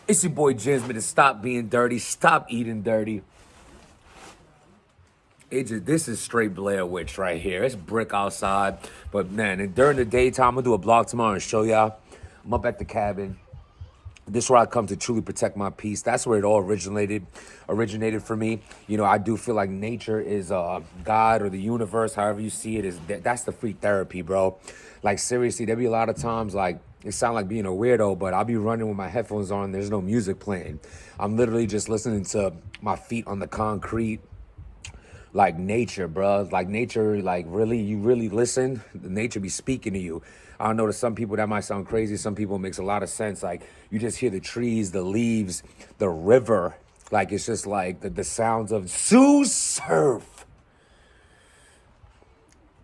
It's your boy Jinsman to stop being dirty, stop eating dirty. This is straight Blair Witch right here. It's brick outside, but man, and during the daytime, I'm gonna do a vlog tomorrow and show y'all. I'm up at the cabin. This is where I come to truly protect my peace. That's where it all originated for me. You know, I do feel like nature is God or the universe, however you see it, that's the free therapy, bro. Like seriously, there be a lot of times like it sound like being a weirdo, but I'll be running with my headphones on. There's no music playing. I'm literally just listening to my feet on the concrete. Like nature, bro. Like nature, like really, you really listen, the nature be speaking to you. I don't know, to some people that might sound crazy. Some people it makes a lot of sense. Like you just hear the trees, the leaves, the river. Like it's just like the sounds of Sue Surf.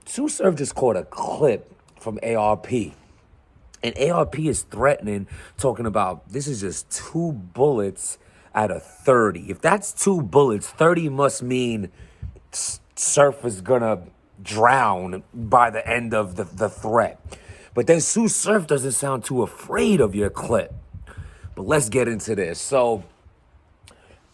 Sue Surf just caught a clip from ARP. And ARP is threatening, talking about this is just 2 bullets out of 30. If that's 2 bullets, 30 must mean Surf is gonna drown by the end of the threat. But then Sue Surf doesn't sound too afraid of your clip. But let's get into this. So,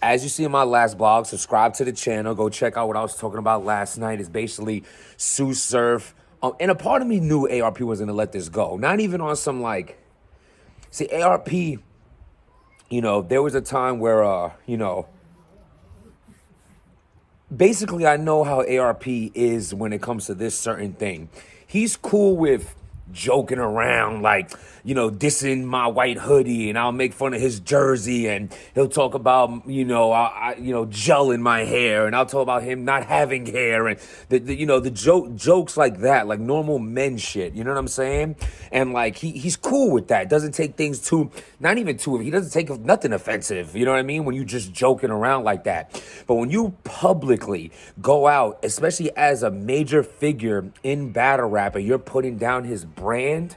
as you see in my last blog, subscribe to the channel. Go check out what I was talking about last night. It's basically Sue Surf. And a part of me knew ARP was gonna let this go. Not even on some like, see, ARP, you know, there was a time where, you know, basically, I know how ARP is when it comes to this certain thing. He's cool with joking around, like, you know, dissing my white hoodie, and I'll make fun of his jersey, and he'll talk about, you know, gel in my hair, and I'll talk about him not having hair, and you know, the jokes like that, like normal men shit. You know what I'm saying? And like he's cool with that. Doesn't take things too, not even too. He doesn't take nothing offensive. You know what I mean? When you just joking around like that. But when you publicly go out, especially as a major figure in battle rap, and you're putting down his brand,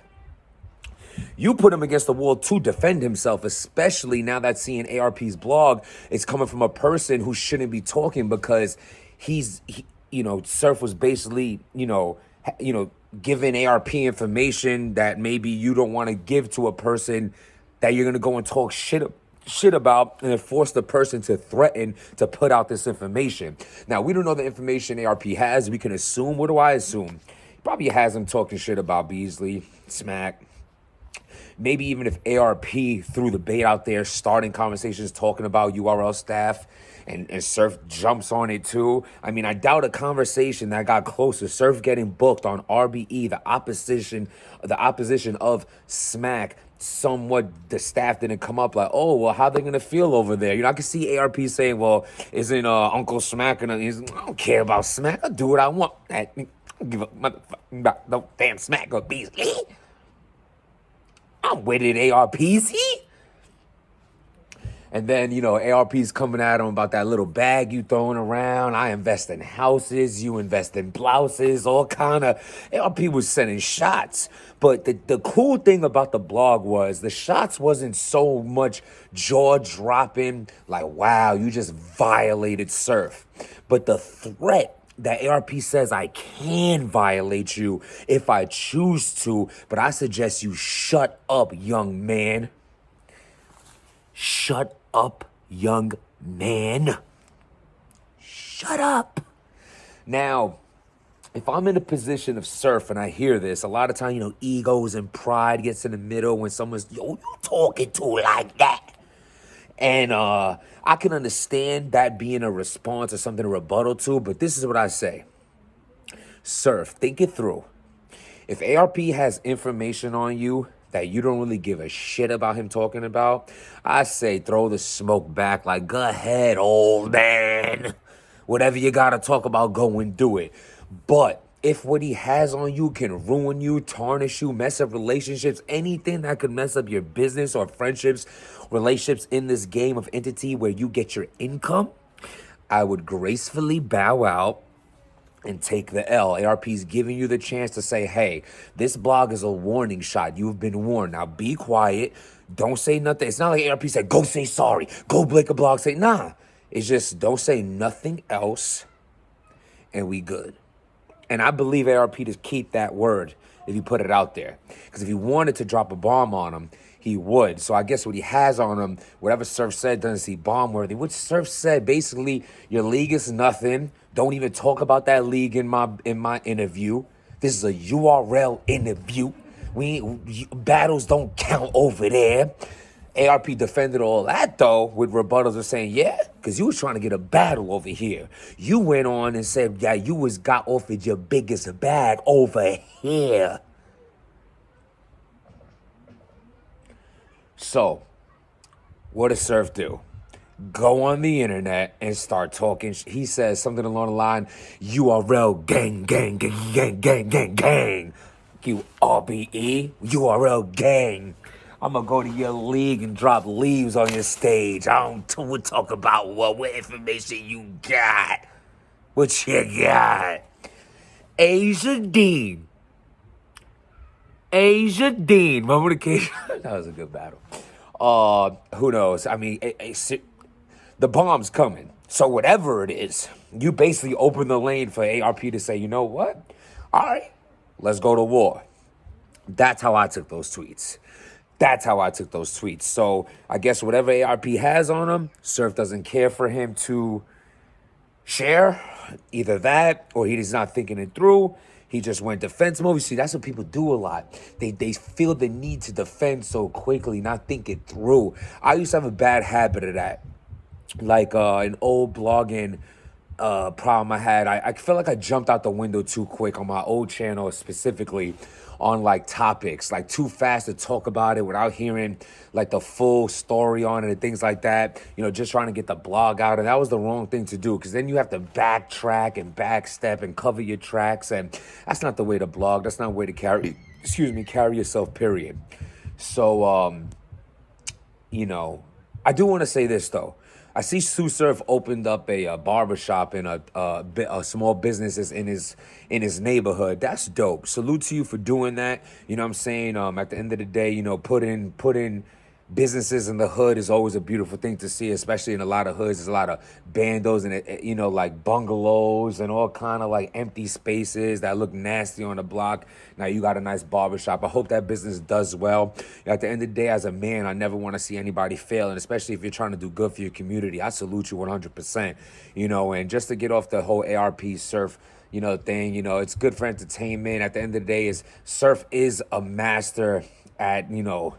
you put him against the wall to defend himself, especially now that seeing ARP's blog is coming from a person who shouldn't be talking, because you know, Surf was basically, you know, giving ARP information that maybe you don't want to give to a person that you're going to go and talk shit about, and force the person to threaten to put out this information. Now, we don't know the information ARP has. We can assume. What do I assume? He probably has him talking shit about Beasley, Smack. Maybe even if ARP threw the bait out there, starting conversations talking about URL staff, and Surf jumps on it too. I mean, I doubt a conversation that got closer. Surf getting booked on RBE, the opposition of Smack. Somewhat the staff didn't come up like, oh, well, how they gonna feel over there? You know, I can see ARP saying, well, isn't Uncle Smack and I don't care about Smack. I'll do what I want. I don't give a motherfucker about no damn Smack or Beasley. I'm with it, ARPs. And then, you know, ARP's coming at him about that little bag you throwing around. I invest in houses, you invest in blouses, all kind of. ARP was sending shots. But the cool thing about the blog was the shots wasn't so much jaw-dropping, like, wow, you just violated Surf. But the threat that ARP says, I can violate you if I choose to, but I suggest you shut up, young man. Shut up, young man. Shut up. Now, if I'm in a position of Surf and I hear this, a lot of time, you know, egos and pride gets in the middle when someone's, yo, you talking to like that. And I can understand that being a response or something to rebuttal to, but this is what I say. Surf, think it through. If ARP has information on you that you don't really give a shit about him talking about, I say throw the smoke back, like, go ahead, old man. Whatever you got to talk about, go and do it. But if what he has on you can ruin you, tarnish you, mess up relationships, anything that could mess up your business or friendships, relationships in this game of entity where you get your income, I would gracefully bow out and take the L. ARP's giving you the chance to say, hey, this blog is a warning shot. You've been warned. Now be quiet. Don't say nothing. It's not like ARP said, go say sorry. Go Blake a blog. Say, nah. It's just don't say nothing else and we good. And I believe ARP to keep that word if you put it out there. Because if he wanted to drop a bomb on him, he would. So I guess what he has on him, whatever Surf said doesn't seem bomb worthy. What Surf said, basically, your league is nothing. Don't even talk about that league in my interview. This is a URL interview. Battles don't count over there. ARP defended all that, though, with rebuttals of saying, yeah, because you was trying to get a battle over here. You went on and said, yeah, you got offered your biggest bag over here. So, what does Surf do? Go on the internet and start talking. He says something along the line, URL gang, gang, gang, gang, gang, gang, gang. You RBE, URL gang. I'm going to go to your league and drop leaves on your stage. We'll talk about what information you got. What you got? Asia Dean. Remember the case? That was a good battle. Who knows? I mean, the bomb's coming. So whatever it is, you basically open the lane for ARP to say, you know what? All right, let's go to war. That's how I took those tweets. So I guess whatever ARP has on him, Surf doesn't care for him to share. Either that or he's not thinking it through. He just went defense mode. You see, that's what people do a lot. They feel the need to defend so quickly, not think it through. I used to have a bad habit of that. Like an old blogging problem I had. I feel like I jumped out the window too quick on my old channel, specifically on like topics, like too fast to talk about it without hearing like the full story on it and things like that. You know, just trying to get the blog out. And that was the wrong thing to do, because then you have to backtrack and backstep and cover your tracks. And that's not the way to blog. That's not the way to carry yourself, period. So, you know, I do want to say this, though. I see Sue Surf opened up a barbershop in a small businesses in his neighborhood. That's dope. Salute to you for doing that. You know what I'm saying? At the end of the day, you know, put in businesses in the hood is always a beautiful thing to see, especially in a lot of hoods. There's a lot of bandos and, you know, like bungalows and all kind of like empty spaces that look nasty on the block. Now you got a nice barbershop. I hope that business does well. At the end of the day, as a man, I never want to see anybody fail. And especially if you're trying to do good for your community, I salute you 100%, you know. And just to get off the whole ARP Surf, you know, thing, you know, it's good for entertainment. At the end of the day, Surf is a master at, you know,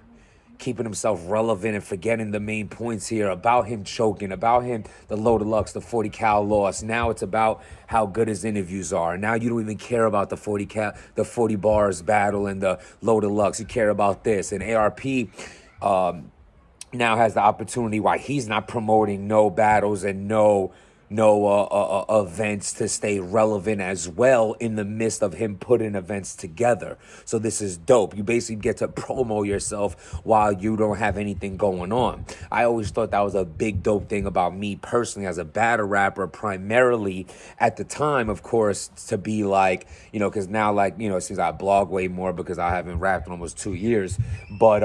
keeping himself relevant and forgetting the main points here about him choking, about him, the low deluxe, the 40 cal loss. Now it's about how good his interviews are. Now you don't even care about the 40 bars battle and the low deluxe. You care about this. And ARP now has the opportunity why he's not promoting no battles and no events to stay relevant as well in the midst of him putting events together. So this is dope. You basically get to promo yourself while you don't have anything going on. I always thought that was a big dope thing about me personally as a battle rapper, primarily at the time, of course, to be like, you know, because now, like, you know, it seems I blog way more because I haven't rapped in almost 2 years. But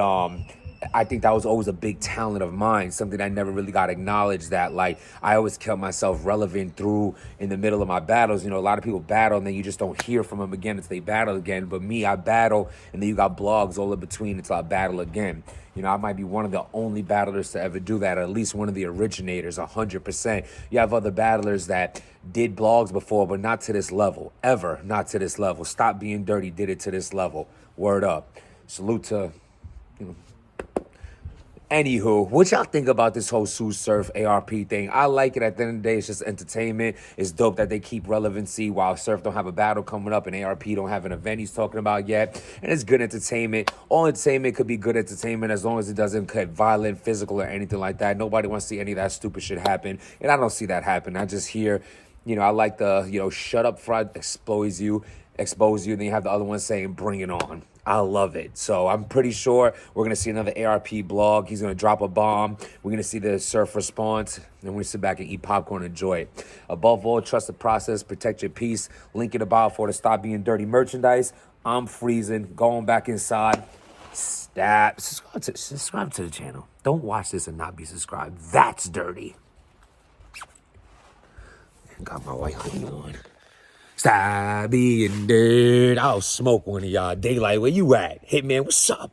I think that was always a big talent of mine, something I never really got acknowledged, that like I always kept myself relevant through in the middle of my battles. You know, a lot of people battle and then you just don't hear from them again until they battle again. But me, I battle and then you got blogs all in between until I battle again. You know, I might be one of the only battlers to ever do that, or at least one of the originators, 100%. You have other battlers that did blogs before, but not to this level, ever not to this level. Stop Being Dirty did it to this level. Word up. Salute to, you know. Anywho, what y'all think about this whole Sue Surf ARP thing? I like it. At the end of the day, it's just entertainment. It's dope that they keep relevancy while Surf don't have a battle coming up and ARP don't have an event he's talking about yet. And it's good entertainment. All entertainment could be good entertainment as long as it doesn't get violent, physical, or anything like that. Nobody wants to see any of that stupid shit happen. And I don't see that happen. I just hear, you know, I like the, you know, shut up, Fred, expose you. Then you have the other one saying, bring it on. I love it. So I'm pretty sure we're going to see another ARP blog. He's going to drop a bomb. We're going to see the Surf response. And we're going to sit back and eat popcorn and enjoy it. Above all, trust the process. Protect your peace. Link in the bio for the Stop Being Dirty merchandise. I'm freezing. Going back inside. Stab. Subscribe to the channel. Don't watch this and not be subscribed. That's dirty. Got my white hoodie on. Stop being dirty. I'll smoke one of y'all. Daylight, where you at? Hitman, what's up?